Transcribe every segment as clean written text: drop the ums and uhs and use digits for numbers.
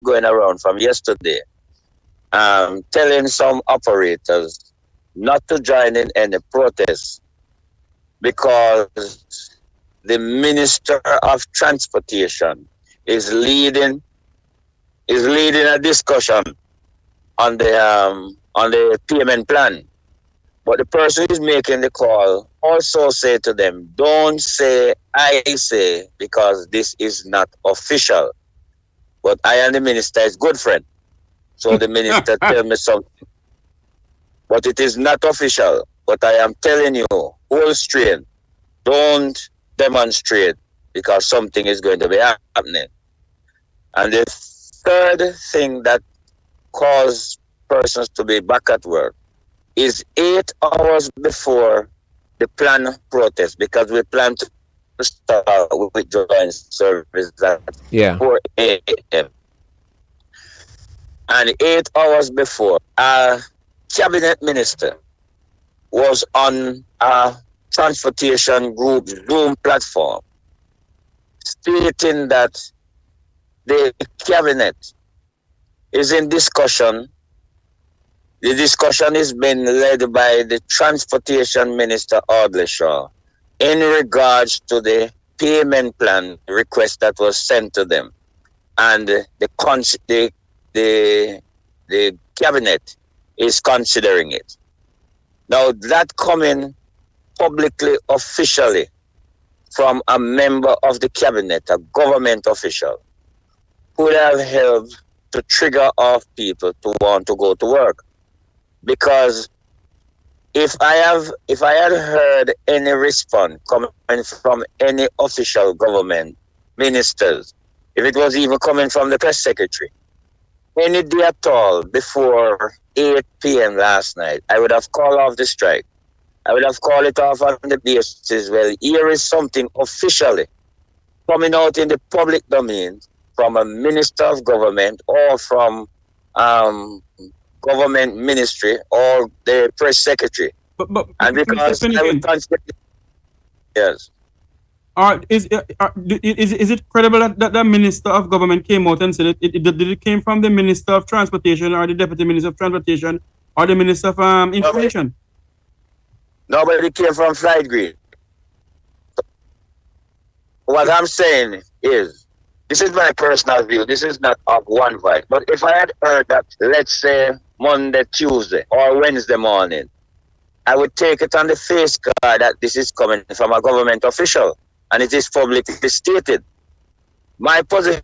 going around from yesterday, telling some operators not to join in any protests because the Minister of Transportation is leading a discussion on the payment plan. But the person who is making the call also say to them, don't say I say, because this is not official. But I and the minister is good friend. So the minister tell me something. But it is not official. But I am telling you, hold straight. Don't demonstrate, because something is going to be happening. And the third thing that caused persons to be back at work is 8 hours before the planned protest, because we plan to start with joint service at 4 a.m. And 8 hours before, a cabinet minister was on a transportation group Zoom platform stating that the cabinet is in discussion. The discussion is being led by the Transportation Minister Audley Shaw in regards to the payment plan request that was sent to them, and the cabinet is considering it. Now, that coming publicly, officially, from a member of the cabinet, a government official, would have helped to trigger off people to want to go to work. Because if I had heard any response coming from any official government ministers, if it was even coming from the press secretary, any day at all before 8 p.m. last night, I would have called off the strike. I would have called it off on the basis, well, here is something officially coming out in the public domain from a minister of government or from government ministry or the press secretary. And because I would consider, yes. Is it credible that the Minister of Government came out and said did it came from the Minister of Transportation or the Deputy Minister of Transportation or the Minister of Information? Nobody came from Flight Green. What I'm saying is, this is my personal view. This is not of one voice. But if I had heard that, let's say, Monday, Tuesday, or Wednesday morning, I would take it on the face card that this is coming from a government official, and it is publicly stated. My position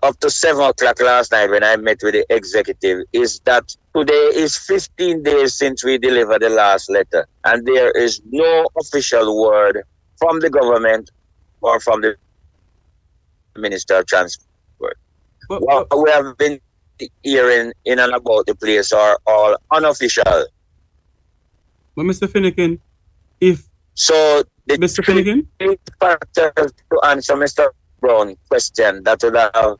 up to 7 o'clock last night when I met with the executive is that today is 15 days since we delivered the last letter, and there is no official word from the government or from the Minister of Transport. What we have been hearing in and about the place are all unofficial. But Mr. Finnegan, Mr. Finnegan? Factors to answer Mr. Brown's question that would have...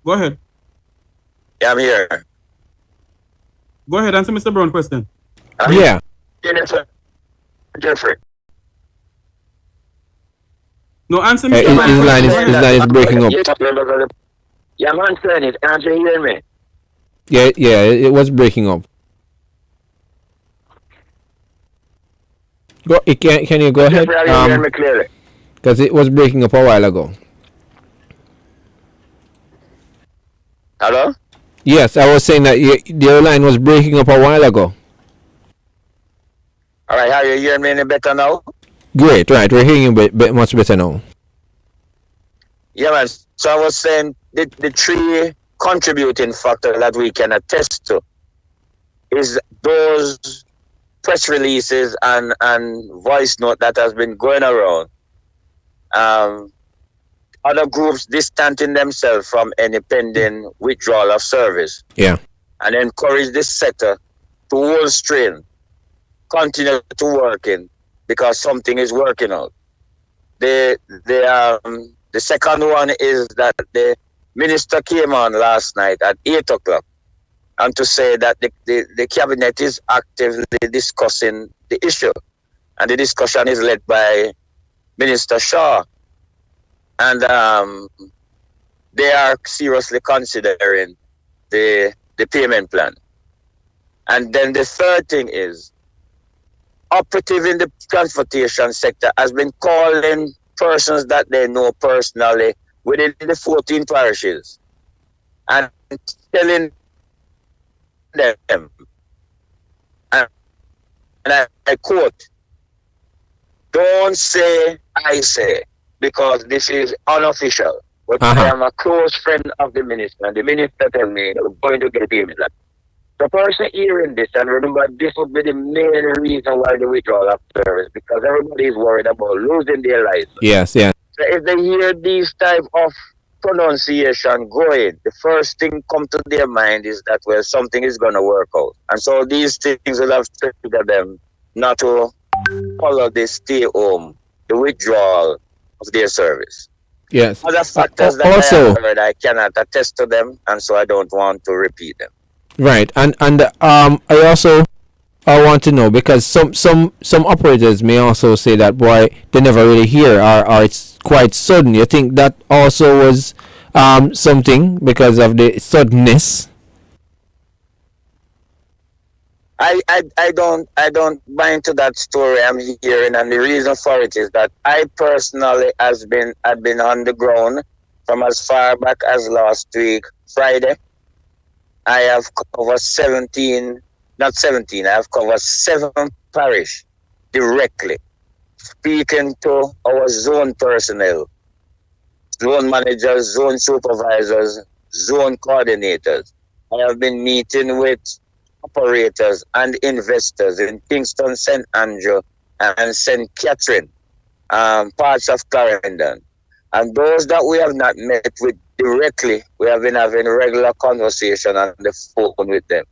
Go ahead. Yeah, I'm here. Go ahead, answer Mr. Brown's question. Yeah. Jeffrey. No, answer Mr. His line is breaking up. Yeah, I'm answering it. Can't you hear me? Yeah, it was breaking up. Can you go ahead? Hear me clearly. Because it was breaking up a while ago. Hello? Yes, I was saying that your line was breaking up a while ago. All right, are you hearing me any better now? Great, right. We're hearing you much better now. Yeah, man. So I was saying the three contributing factors that we can attest to is those press releases and voice note that has been going around. Other groups distancing themselves from any pending withdrawal of service. Yeah. And encourage this sector to hold strain, continue to working, because something is working out. The second one is that the minister came on last night at 8 o'clock and to say that the cabinet is actively discussing the issue. And the discussion is led by Minister Shaw. And they are seriously considering the payment plan. And then the third thing is, operative in the transportation sector has been calling persons that they know personally within the 14 parishes and telling them, and I quote, don't say I say, because this is unofficial. But I am a close friend of the minister, and the minister tell me I'm going to get a payment. The person hearing this, and remember, this would be the main reason why the withdrawal of service, because everybody is worried about losing their license. Yes, yeah. So if they hear these type of pronunciation going, the first thing come to their mind is that, well, something is going to work out. And so these things will have triggered them not to follow the stay home, the withdrawal of their service. Yes. Other factors that also, I have heard, I cannot attest to them, and so I don't want to repeat them. Right, and I also want to know, because some operators may also say that, boy, they never really hear, or it's quite sudden. You think that also was something because of the suddenness? I don't buy into that story I'm hearing, and the reason for it is that I personally had been on the ground from as far back as last week, Friday. I have covered 7 parish directly, speaking to our zone personnel, zone managers, zone supervisors, zone coordinators. I have been meeting with operators and investors in Kingston, St. Andrew, and St. Catherine, parts of Clarendon. And those that we have not met with directly, we have been having regular conversation on the phone with them.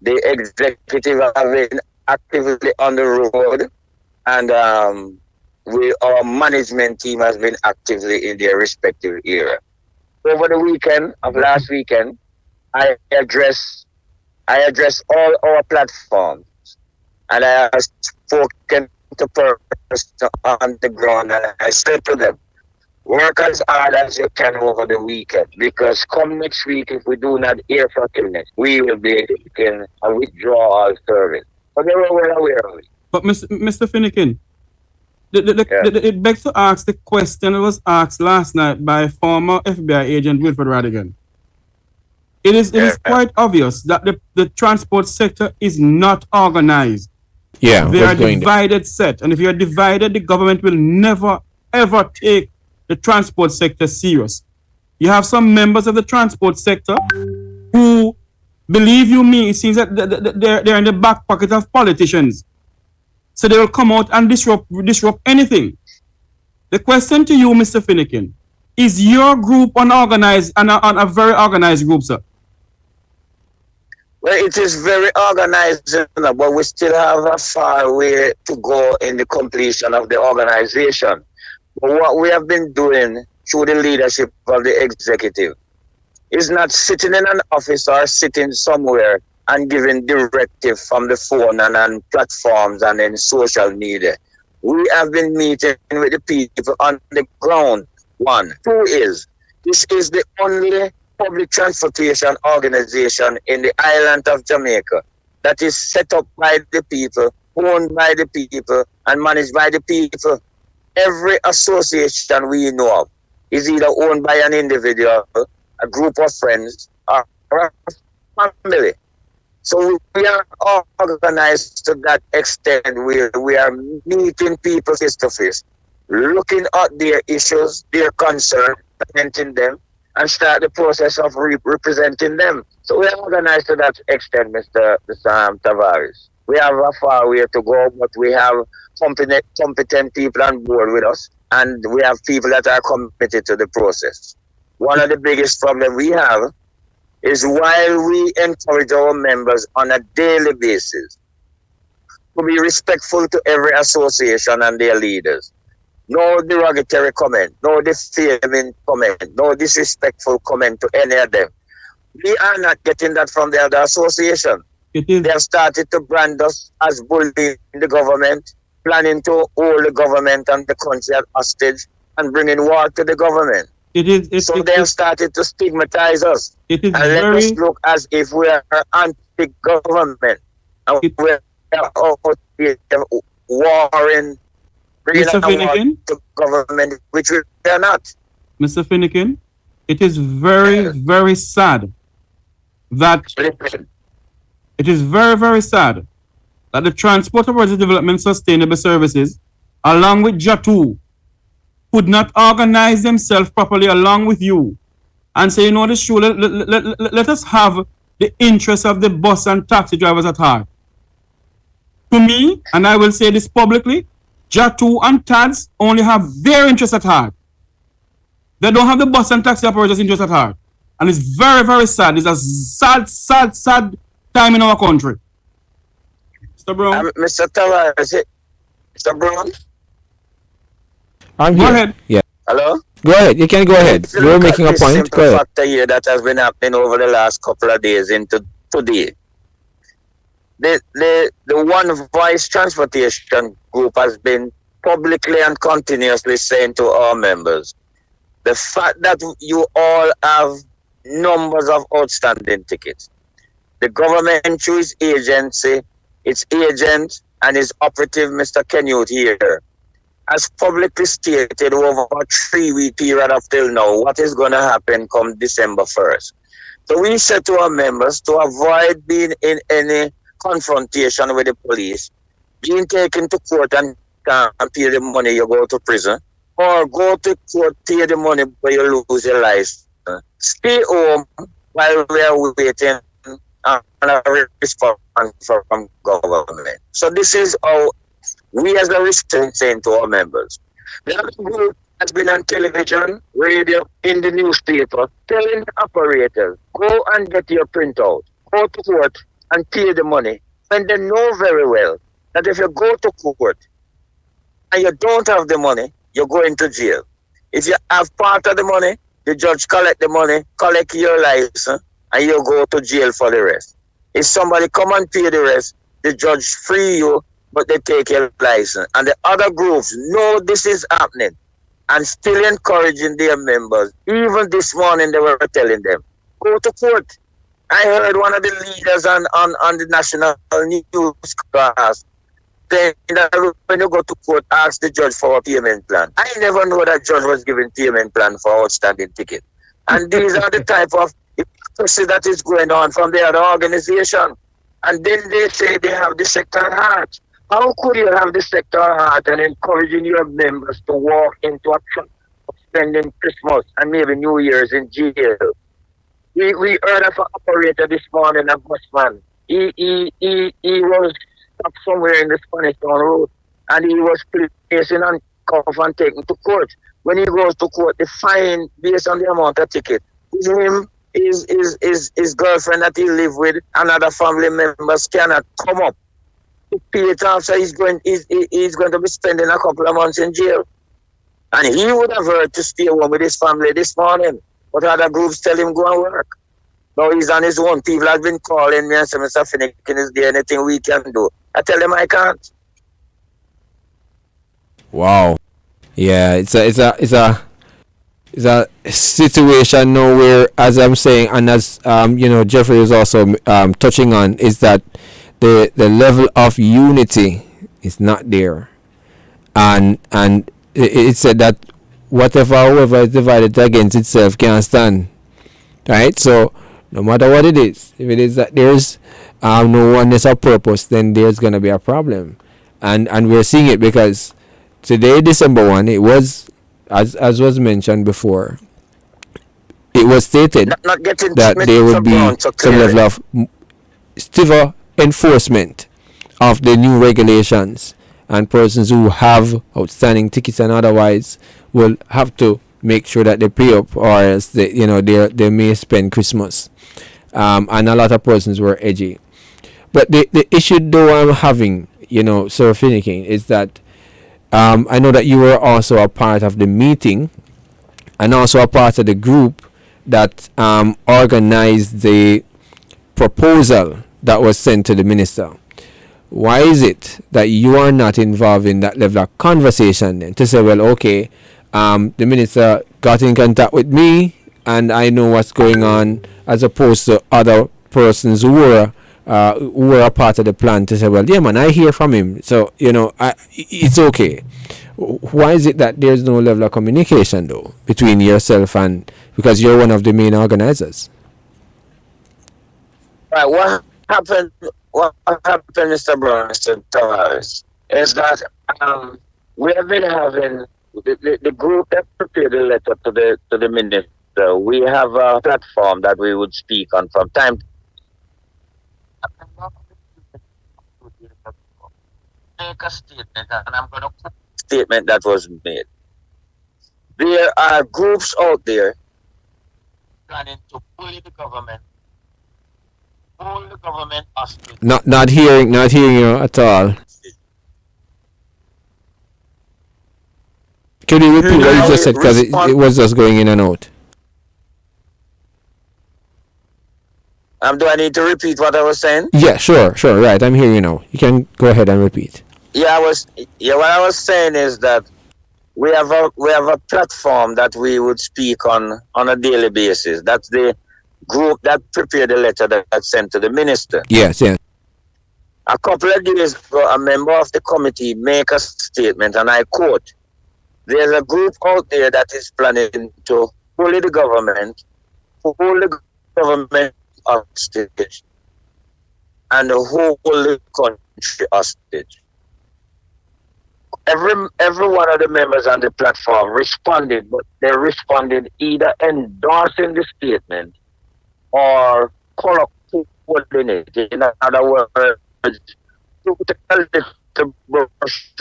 The executive have been actively on the road, and our management team has been actively in their respective area. Over the weekend of last weekend, I addressed all our platforms, and I have spoken to persons on the ground, and I said to them, work as hard as you can over the weekend, because come next week, if we do not hear from you, we will be taking a withdrawal service. But they were well aware of it. But Mr. Finnegan, it begs to ask the question that was asked last night by former FBI agent Wilfred Radigan. It is quite obvious that the transport sector is not organized. Yeah, they are divided set, and if you are divided, the government will never ever take the transport sector serious. You have some members of the transport sector who, believe you me, it seems that they're in the back pocket of politicians. So they will come out and disrupt anything. The question to you, Mr. Finnegan, is your group unorganized and a very organized group, sir? Well, it is very organized, but we still have a far way to go in the completion of the organization. But what we have been doing through the leadership of the executive is not sitting in an office or sitting somewhere and giving directive from the phone and on platforms and in social media. We have been meeting with the people on the ground. 1. 2 is, this is the only public transportation organization in the island of Jamaica that is set up by the people, owned by the people, and managed by the people. Every association we know of is either owned by an individual, a group of friends, or a family. So we are organized to that extent where we are meeting people face to face, looking at their issues, their concerns, presenting them, and start the process of representing them. So we are organized to that extent, Mr. Tavares. We have a far way to go, but we have competent people on board with us, and we have people that are committed to the process. One of the biggest problems we have is while we encourage our members on a daily basis to be respectful to every association and their leaders, no derogatory comment, no defaming comment, no disrespectful comment to any of them, we are not getting that from the other association. They have started to brand us as bullying the government, planning to hold the government and the country at hostage and bringing war to the government. So they have started to stigmatize us it is and let us very, look as if we are anti-government and It- we are out here warring, bringing Mr. a war Finnegan, to government, which we are not. Mr. Finnegan, it is very, very sad that Listen, it is very, very sad that the Transport Authority Development Sustainable Services, along with JATU, could not organize themselves properly along with you and say, you know, this show, let us have the interests of the bus and taxi drivers at heart. To me, and I will say this publicly, JATU and TADS only have their interests at heart. They don't have the bus and taxi operators' interests at heart. And it's very, very sad. It's a sad, sad, sad time in our country. Mr. Brown, Mr. Tavares, Mr. Brown, I'm go here. ahead. Yeah. hello? Go ahead. You can go ahead. If you You were look at making a this point. simple Go ahead. factor here that has been happening over the last couple of days into today. The One Voice Transportation Group has been publicly and continuously saying to our members, the fact that you all have numbers of outstanding tickets, the government through its agency, its agent and its operative, Mr. Kenute here, has publicly stated over a 3-week period up till now what is going to happen come December 1st. So we said to our members to avoid being in any confrontation with the police, being taken to court and pay the money, you go to prison, or go to court, pay the money, but you lose your license. Stay home while we are waiting on a response from government. So this is how we as a resistance saying to our members. The other group has been on television, radio, in the newspaper, telling the operators, go and get your printout, go to court and pay the money. When they know very well that if you go to court and you don't have the money, you're going to jail. If you have part of the money, the judge collect the money, collect your license, and you go to jail for the rest. If somebody come and pay the rest, the judge free you, but they take your license. And the other groups know this is happening and still encouraging their members. Even this morning they were telling them, go to court. I heard one of the leaders on the national newscast saying that when you go to court, ask the judge for a payment plan. I never know that judge was giving payment plan for outstanding ticket. And these are the type of hypocrisy that is going on from the other organization. And then they say they have the sector heart. How could you have the sector heart and encouraging your members to walk into a trap of spending Christmas and maybe New Year's in jail? We heard of an operator this morning, a busman. He was stopped somewhere in the Spanish Town Road and he was placed in handcuffs and taken to court. When he goes to court, the fine based on the amount of ticket. Him, his girlfriend that he live with and other family members cannot come up to pay it off, so he's going to be spending a couple of months in jail. And he would have heard to stay home with his family this morning, but other groups tell him go and work. Now he's on his own. People have been calling me and saying, Mr. Finnegan, is there anything we can do? I tell them I can't. Wow. Yeah, it's a situation now where, as I'm saying, and as Jeffrey is also touching on, is that the level of unity is not there, and it said that whoever is divided against itself can't stand, right? So no matter what it is, if it is that there's no oneness of purpose, then there's gonna be a problem, and we're seeing it because today, December 1, it was as was mentioned before, it was stated not getting that there would be some level of stiffer enforcement of the new regulations, and persons who have outstanding tickets and otherwise will have to make sure that they pay up, or else they may spend Christmas. And a lot of persons were edgy. But the issue though I'm having, Sir Finnegan, is that I know that you were also a part of the meeting and also a part of the group that organized the proposal that was sent to the minister. Why is it that you are not involved in that level of conversation then to say, well, okay, the minister got in contact with me, and I know what's going on, as opposed to other persons who were a part of the plan to say, well, yeah, man, I hear from him, so it's okay. Why is it that there's no level of communication though between yourself and, because you're one of the main organizers? Right, what happened, Mr. Brown, Mr. Tavares, is that we have been having the group that prepared the letter to the minister. We have a platform that we would speak on from time to make a statement, and I'm going to quote the statement that was made. There are groups out there planning to bully the government, hold the government hostage. Not hearing you at all. Can you repeat what you just said, because it was just going in and out? Do I need to repeat what I was saying? Yeah, sure, right. I'm hearing you now. You can go ahead and repeat. What I was saying is that we have a platform that we would speak on a daily basis. That's the group that prepared the letter that sent to the minister. Yes, yeah. A couple of days ago, a member of the committee made a statement, and I quote, "There's a group out there that is planning to bully the government, hold the government hostage, and hold the country hostage." Every one of the members on the platform responded, but they responded either endorsing the statement or color-coding it. In other words, to tell it to brush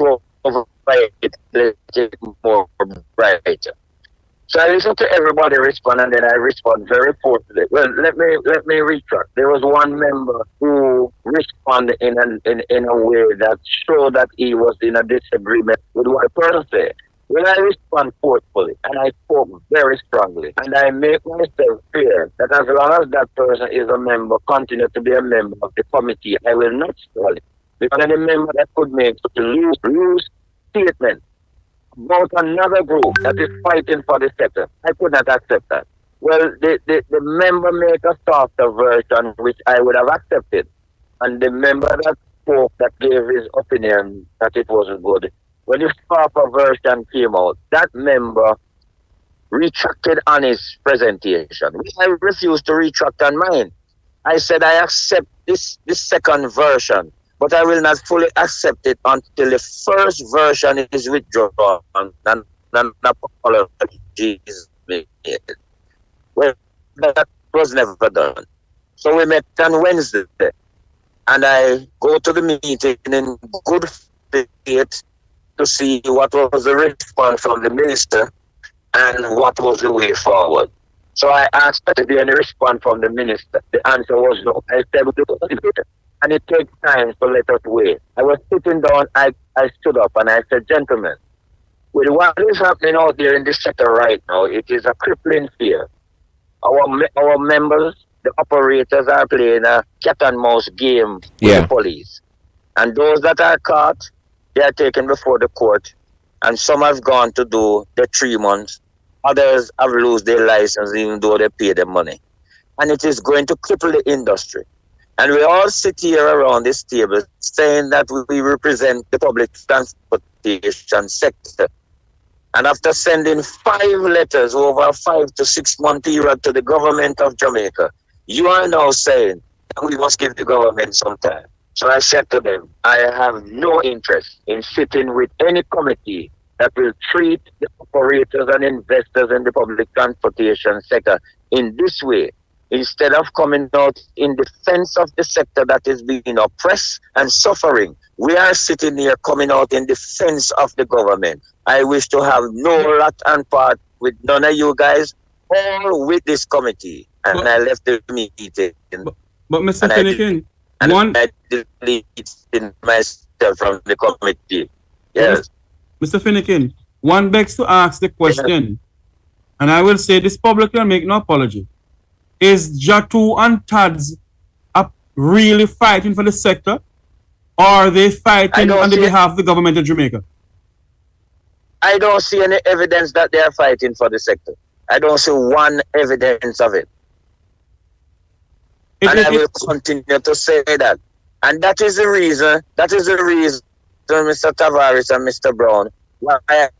over it, let it more brighter. So I listened to everybody respond, and then I respond very forcefully. Well, let me retract. There was one member who responded in a way that showed that he was in a disagreement with what the person said. Well, I respond forcefully, and I spoke very strongly, and I make myself clear that as long as that person is a member, continue to be a member of the committee, I will not spoil it. Because any member that could make such a loose statement about another group that is fighting for the sector, I could not accept that. Well, the member made a softer version which I would have accepted, and the member that spoke, that gave his opinion that it wasn't good, when the softer version came out, that member retracted on his presentation. I refused to retract on mine. I said I accept this second version, but I will not fully accept it until the first version is withdrawn and an apology is made. Well, that was never done. So we met on Wednesday, and I go to the meeting in good faith to see what was the response from the minister and what was the way forward. So I asked to be any response from the minister. The answer was no. I said, and it takes time to let us wait. I was sitting down, I stood up and I said, gentlemen, with what is happening out there in this sector right now, it is a crippling fear. Our members, the operators are playing a cat and mouse game with the police. And those that are caught, they are taken before the court. And some have gone to do the 3 months. Others have lost their license even though they pay the money. And it is going to cripple the industry. And we all sit here around this table saying that we represent the public transportation sector. And after sending 5 letters over a 5 to 6 month period to the government of Jamaica, you are now saying that we must give the government some time. So I said to them, I have no interest in sitting with any committee that will treat the operators and investors in the public transportation sector in this way, instead of coming out in defense of the sector that is being oppressed and suffering. We are sitting here coming out in defense of the government. I wish to have no lot and part with none of you guys or with this committee. And I left the meeting. But Mr. Finnegan, I deleted myself from the committee. Yes. Mr. Finnegan, one begs to ask the question, and I will say this publicly and make no apology. Is Jatu and Tads really fighting for the sector, or are they fighting on the behalf of the government of Jamaica? I don't see any evidence that they are fighting for the sector. I don't see one evidence of it. And I will continue to say that. And that is the reason, Mr. Tavares and Mr. Brown, why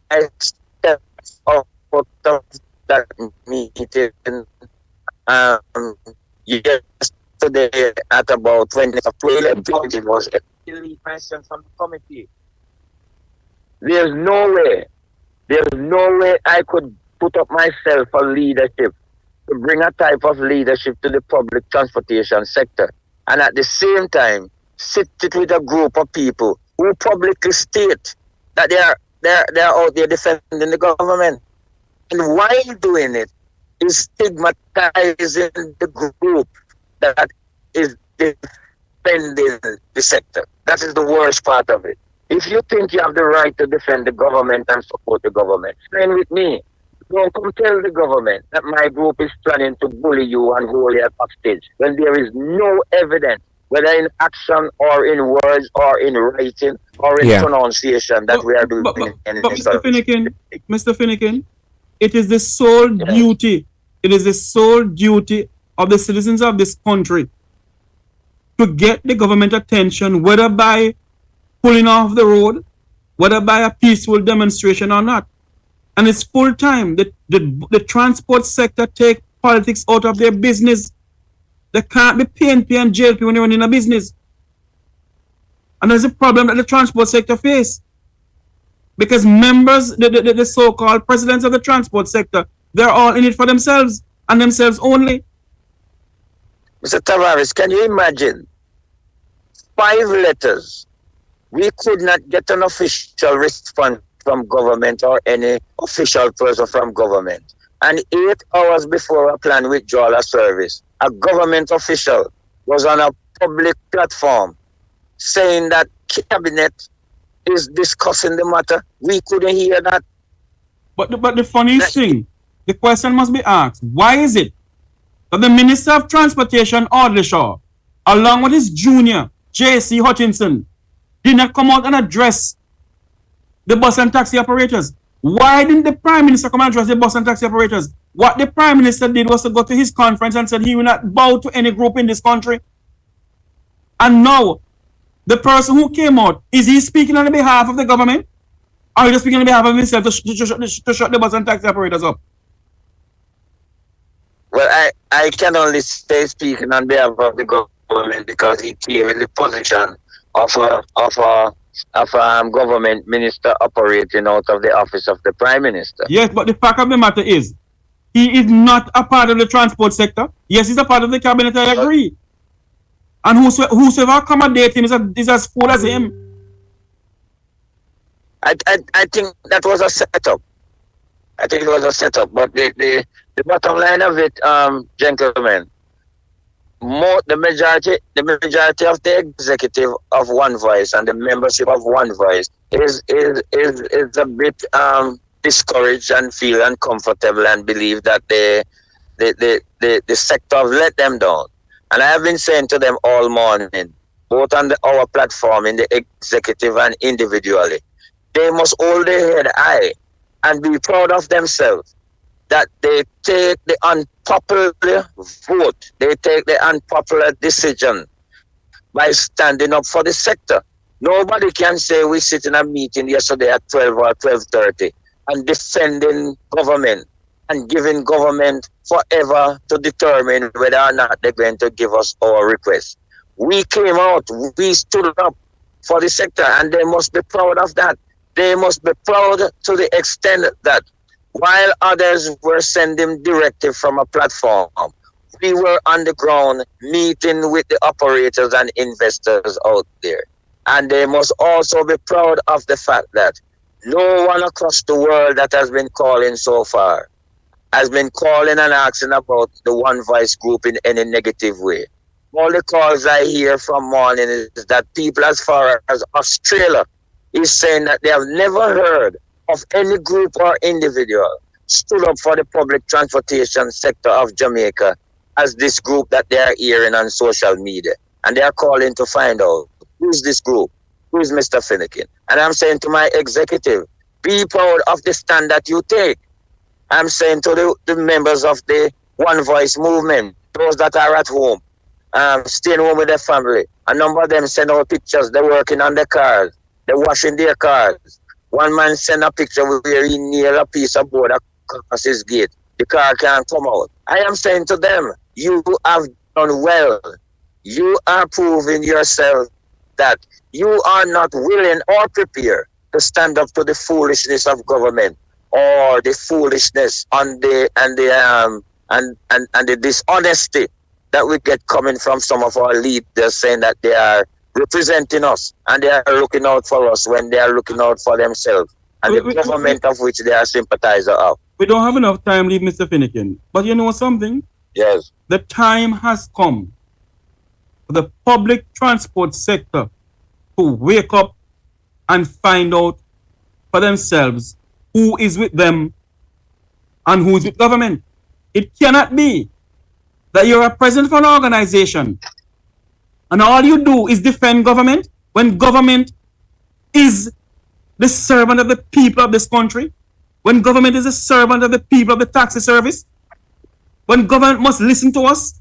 I stepped out of that meeting yesterday at about 20 of 12. It was a question from the committee. There's no way I could put up myself for leadership, to bring a type of leadership to the public transportation sector, and at the same time sit it with a group of people who publicly state that they're out there defending the government, and while doing it is stigmatizing the group that is defending the sector. That is the worst part of it. If you think you have the right to defend the government and support the government, stand with me. Don't come tell the government that my group is planning to bully you and hold you hostage when there is no evidence, whether in action or in words or in writing or in pronunciation, that we are doing anything. Mr. Finnegan, it is the sole duty. It is the sole duty of the citizens of this country to get the government attention, whether by pulling off the road, whether by a peaceful demonstration or not. And it's full time. The transport sector take politics out of their business. They can't be PNP and JLP when they're running a business. And there's a problem that the transport sector face. Because members, the so-called presidents of the transport sector, they're all in it for themselves and themselves only. Mr. Tavares, can you imagine 5 letters? We could not get an official response from government or any official person from government. And 8 hours before a planned withdrawal of service, a government official was on a public platform saying that cabinet is discussing the matter. We couldn't hear that. But the funniest thing, the question must be asked, why is it that the Minister of Transportation, Audley Shaw, along with his junior, J.C. Hutchinson, did not come out and address the bus and taxi operators? Why didn't the Prime Minister come and address the bus and taxi operators? What the Prime Minister did was to go to his conference and said he will not bow to any group in this country. And now, the person who came out, is he speaking on behalf of the government? Or is he speaking on behalf of himself to shut the bus and taxi operators up? Well, I can only stay speaking on behalf of the government because he came in the position of a government minister operating out of the office of the Prime Minister. Yes, but the fact of the matter is, he is not a part of the transport sector. Yes, he's a part of the cabinet, I agree. And whosoever accommodates him is as fool as him. I think that was a setup. I think it was a setup. But the bottom line of it, gentlemen, the majority of the executive of One Voice and the membership of One Voice is a bit discouraged and feel uncomfortable and believe that the sector have let them down. And I have been saying to them all morning, both on our platform, in the executive and individually, they must hold their head high and be proud of themselves that they take the unpopular vote, they take the unpopular decision by standing up for the sector. Nobody can say we sit in a meeting yesterday at 12 or 12:30 and defending government and giving government forever to determine whether or not they're going to give us our request. We came out, we stood up for the sector, and they must be proud of that. They must be proud to the extent that while others were sending directive from a platform, we were on the ground meeting with the operators and investors out there. And they must also be proud of the fact that no one across the world that has been calling so far has been calling and asking about the One Voice group in any negative way. All the calls I hear from morning is that people as far as Australia is saying that they have never heard of any group or individual stood up for the public transportation sector of Jamaica as this group that they are hearing on social media. And they are calling to find out who's this group, who's Mr. Finnegan. And I'm saying to my executive, Be proud of the stand that you take. I'm saying to the members of the One Voice movement, those that are at home, staying home with their family. A number of them send out pictures. They're working on their cars. They're washing their cars. One man sent a picture where he nailed a piece of board across his gate. The car can't come out. I am saying to them, you have done well. You are proving yourself that you are not willing or prepared to stand up to the foolishness of government or the foolishness and the dishonesty that we get coming from some of our leaders saying that they are representing us and they are looking out for us when they are looking out for themselves and the government of which they are sympathizer of. We don't have enough time, leave Mr. Finnegan. But you know something? Yes. The time has come for the public transport sector to wake up and find out for themselves who is with them and who is with government. It cannot be that you're a president of an organization and all you do is defend government when government is the servant of the people of this country, when government is a servant of the people of the taxi service, when government must listen to us.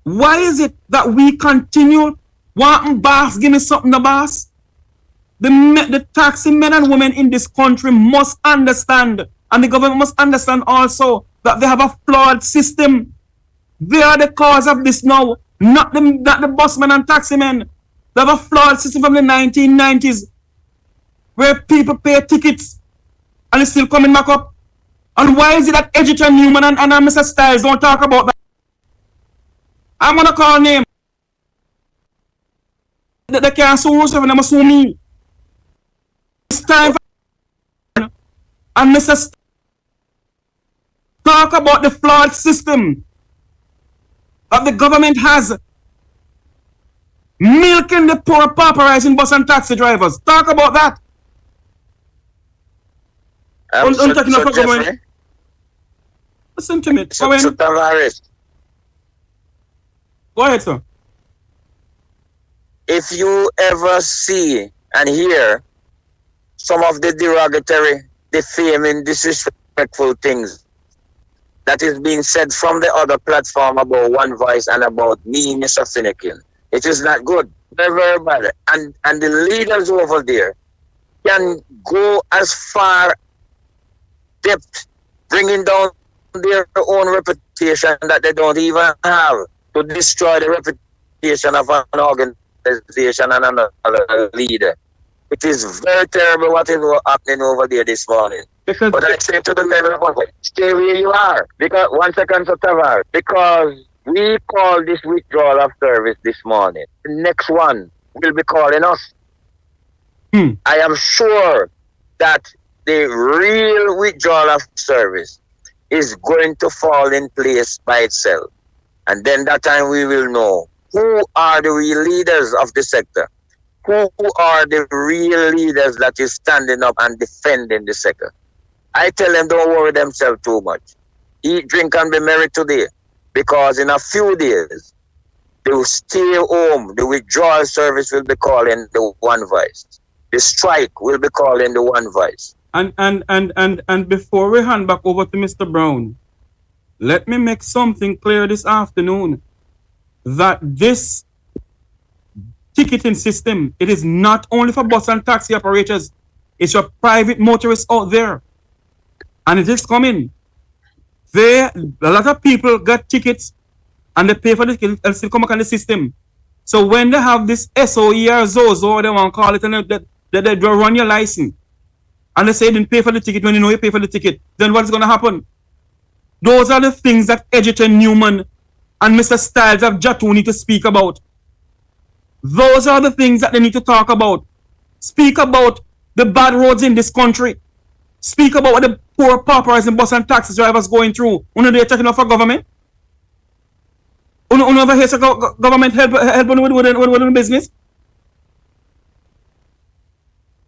Why is it that we continue wanting boss, give me something to boss? The taxi men and women in this country must understand, and the government must understand also, that they have a flawed system. They are the cause of this now, not the busmen and taxi men. They have a flawed system from the 1990s where people pay tickets and it's still coming back up. And why is it that Edgerton Newman and Mr. Styles don't talk about that? I'm going to call name. They can't sue Roosevelt and they must sue me. It's time for and Mr. Styles talk about the flawed system that the government has milking the poor, pauperizing bus and taxi drivers. Talk about that. Listen to me. So Tavares, Go ahead, sir. if you ever see and hear some of the derogatory, defaming, disrespectful things that is being said from the other platform about One Voice and about me, Mr. Finnegan, it is not good. Very, very bad. And the leaders over there can go as far depth, bringing down their own reputation that they don't even have, to destroy the reputation of an organization and another leader. It is very terrible what is happening over there this morning. Because But I say to the men of God, stay where you are. Because 1 second, Sir Tavar, because we call this withdrawal of service this morning. The next one will be calling us. I am sure that the real withdrawal of service is going to fall in place by itself. And then that time we will know who are the real leaders of the sector. Who are the real leaders that is standing up and defending the sector. I tell them don't worry themselves too much. Eat, drink, and be merry today. Because in a few days, the stay home, the withdrawal service will be calling the One Voice. The strike will be calling the One Voice. And before we hand back over to Mr. Brown, let me make something clear this afternoon, that this ticketing system, it is not only for bus and taxi operators, it's your private motorists out there. And it is coming. A lot of people get tickets and they pay for the ticket and still come back on the system. So when they have this SOE or ZOZO, they want to call it, and they run your license, and they say you didn't pay for the ticket when you know you pay for the ticket, then what's going to happen? Those are the things that Edgerton Newman and Mr. Styles of Jatu need to speak about. Those are the things that they need to talk about. Speak about the bad roads in this country. Speak about what the poor pauperizing bus and taxi drivers going through. When they're taking off for government. When ever hear government help with the business.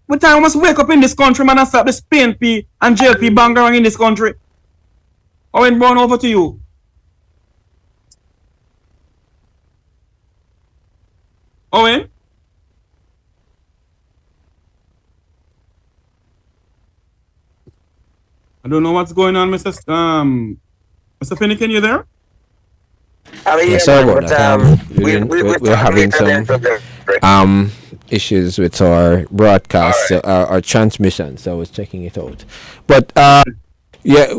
But I must wake up in this country, man, and stop this PNP and JLP bang around in this country. Owen Brown, over to you. Owen? I don't know what's going on, Mr. Finnegan, you there? I mean, Yeah, yeah, sorry man, about but that. We're having some issues with our broadcast, our transmission. So I was checking it out. But yeah,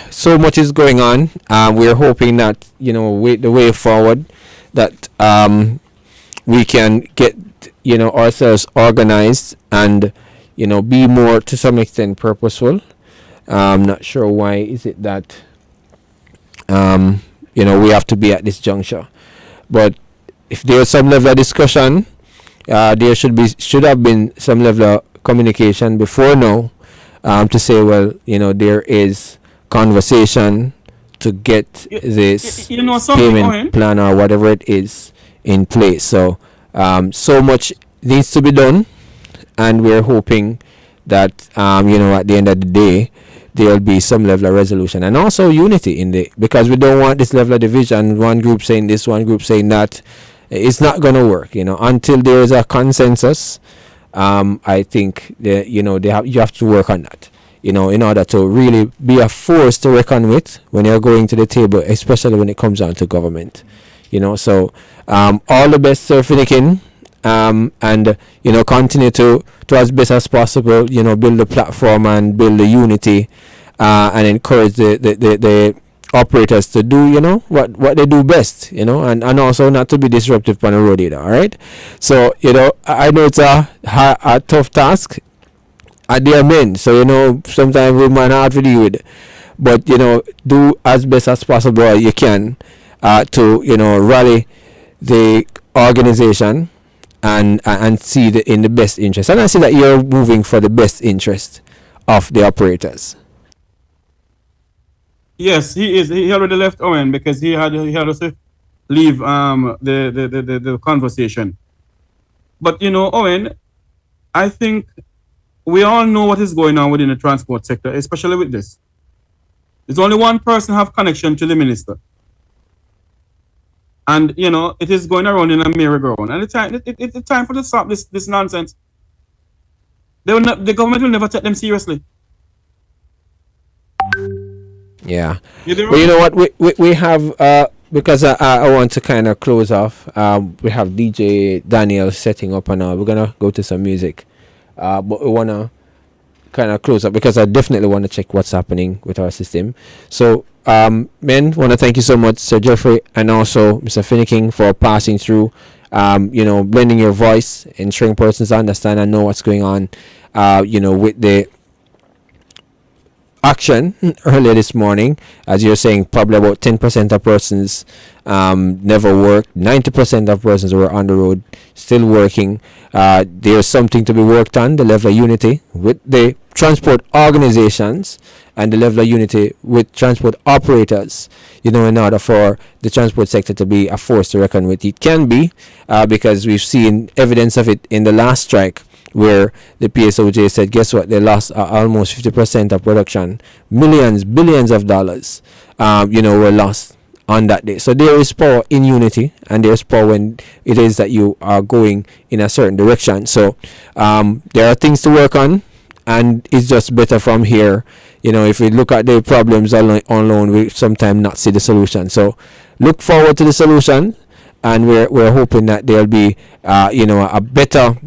so much is going on. We're hoping that the way forward that we can get ourselves organized and be more to some extent purposeful. I'm not sure why is it that we have to be at this juncture, but if there's some level of discussion, there should have been some level of communication before now, to say, well, there is conversation to get this payment plan or whatever it is in place. So so much needs to be done, and we're hoping that at the end of the day there'll be some level of resolution and also unity because we don't want this level of division, one group saying this, one group saying that. It's not going to work, until there is a consensus. I think that, you have to work on that, in order to really be a force to reckon with when you're going to the table, especially when it comes down to government. So all the best, Sir Finnegan, and continue to as best as possible, build the platform and build the unity, and encourage the operators to do what they do best, and also not to be disruptive on the road either. All right, so I know it's a tough task at the end, so sometimes we might not have to deal with it, but do as best as possible as you can to rally the organization and see in the best interest, and I see that you're moving for the best interest of the operators. Yes, he is. He already left Owen because he had to leave the conversation. But Owen, I think we all know what is going on within the transport sector, especially with this. There's only one person have connection to the minister. And it is going around in a merry-go-round. And it's time for to stop this nonsense. The government will never take them seriously. Yeah. Well, you know what? We have because I want to kind of close off. We have DJ Daniel setting up, and we're gonna go to some music. But we wanna kind of close up because I definitely want to check what's happening with our system. So, men, want to thank you so much, Sir Jeffrey, and also Mr. Finnegan, for passing through. Blending your voice, ensuring persons understand and know what's going on. With the action earlier this morning, as you're saying, probably about 10% of persons never worked. 90% of persons were on the road still working. There's something to be worked on, the level of unity with the transport organizations and the level of unity with transport operators, in order for the transport sector to be a force to reckon with. It can be, because we've seen evidence of it in the last strike, where the PSOJ said, guess what, they lost almost 50% of production. Billions of dollars were lost on that day. So there is power in unity, and there's power when it is that you are going in a certain direction. So there are things to work on, and it's just better from here. If we look at the problems alone, we sometimes not see the solution. So look forward to the solution, and we're hoping that there'll be a better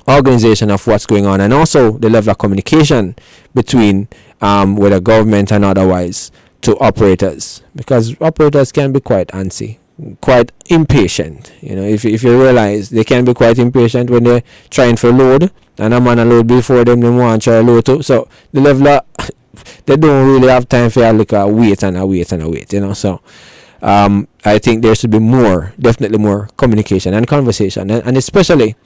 organization of what's going on, and also the level of communication between whether government and otherwise to operators, because operators can be quite antsy, quite impatient. If you realize they can be quite impatient when they're trying for load, and a man a load before them want to try load too. So the level of they don't really have time for a wait. So I think there should be definitely more communication and conversation, and especially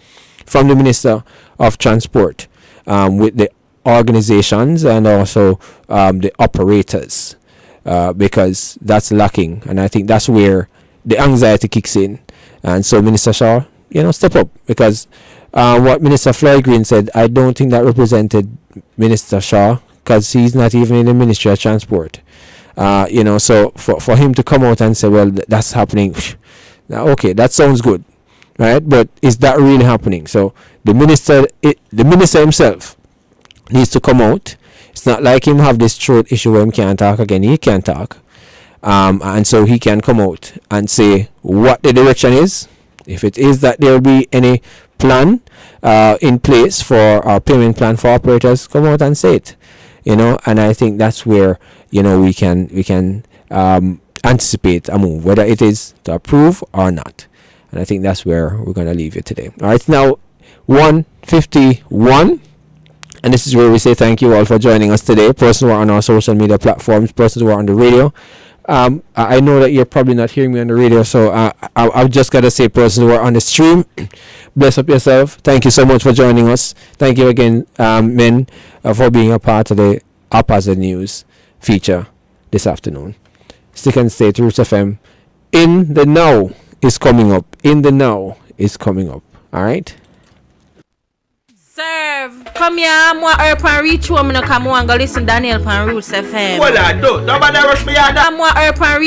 from the Minister of Transport with the organizations and also the operators, because that's lacking, and I think that's where the anxiety kicks in. And so Minister Shaw, step up, because what Minister Floyd Green said, I don't think that represented Minister Shaw, because he's not even in the Ministry of Transport. So for him to come out and say, well, that's happening, okay, that sounds good, right? But is that really happening? So the minister himself needs to come out, It's not like him have this throat issue where him can't talk again. He can talk. And so he can come out and say what the direction is. If it is that there will be any plan in place for our payment plan for operators, come out and say it. And I think that's where we can anticipate a move, whether it is to approve or not. And I think that's where we're going to leave it today. All right, it's now 1:51. And this is where we say thank you all for joining us today. Persons who are on our social media platforms, persons who are on the radio. I know that you're probably not hearing me on the radio, so I've just got to say, persons who are on the stream, bless up yourself. Thank you so much for joining us. Thank you again, men, for being a part of the Haphazard News feature this afternoon. Stick and stay to Roots FM. In the Now is coming up. In the Now is coming up. All right? Serve. Come here, more herb and reach home. No come on, go listen Daniel pan Roots FM. Well, I don't. Nobody rush me out. More herb and reach